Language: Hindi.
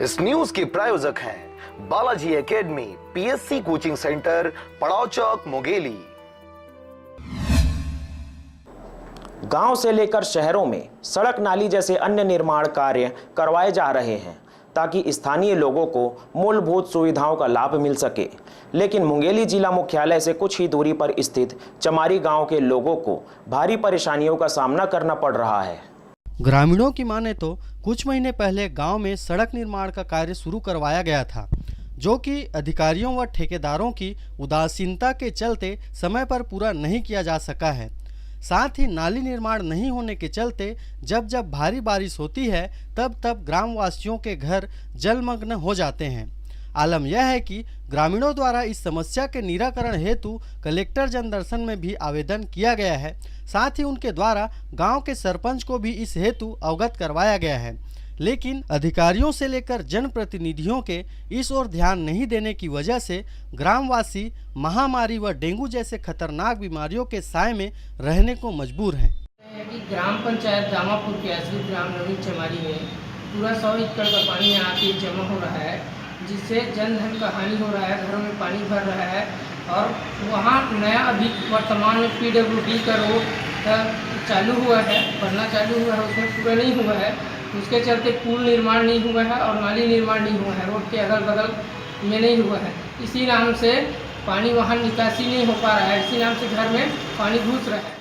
इस न्यूज के प्रायोजक हैं Balaji academy, PSC coaching centre, पड़ाव चौक, मुंगेली। गांव से लेकर शहरों में सड़क नाली जैसे अन्य निर्माण कार्य करवाए जा रहे हैं ताकि स्थानीय लोगों को मूलभूत सुविधाओं का लाभ मिल सके। लेकिन मुंगेली जिला मुख्यालय से कुछ ही दूरी पर स्थित चमारी गांव के लोगों को भारी परेशानियों का सामना करना पड़ रहा है। ग्रामीणों की माने तो कुछ महीने पहले गांव में सड़क निर्माण का कार्य शुरू करवाया गया था, जो कि अधिकारियों व ठेकेदारों की उदासीनता के चलते समय पर पूरा नहीं किया जा सका है। साथ ही नाली निर्माण नहीं होने के चलते जब जब भारी बारिश होती है तब तब ग्रामवासियों के घर जलमग्न हो जाते हैं। आलम यह है कि ग्रामीणों द्वारा इस समस्या के निराकरण हेतु कलेक्टर जनदर्शन में भी आवेदन किया गया है। साथ ही उनके द्वारा गांव के सरपंच को भी इस हेतु अवगत करवाया गया है, लेकिन अधिकारियों से लेकर जनप्रतिनिधियों के इस ओर ध्यान नहीं देने की वजह से ग्रामवासी महामारी व डेंगू जैसे खतरनाक बीमारियों के साए में रहने को मजबूर हैं। ग्राम पंचायत दामापुर के आश्रित ग्राम नवीन चमारी में पूरा 100 एकड़ का पानी आके जमा हो रहा है, जिससे जन धन का हानि हो रहा है, घरों में पानी भर रहा है। और वहाँ नया अभी वर्तमान में PWD का रोड चालू हुआ है, बनना चालू हुआ है, उसमें पूरा नहीं हुआ है। उसके चलते पुल निर्माण नहीं हुआ है और नाली निर्माण नहीं हुआ है, रोड के अगल बगल में नहीं हुआ है। इसी नाम से पानी वहाँ निकासी नहीं हो पा रहा है, इसी नाम से घर में पानी घुस रहा है।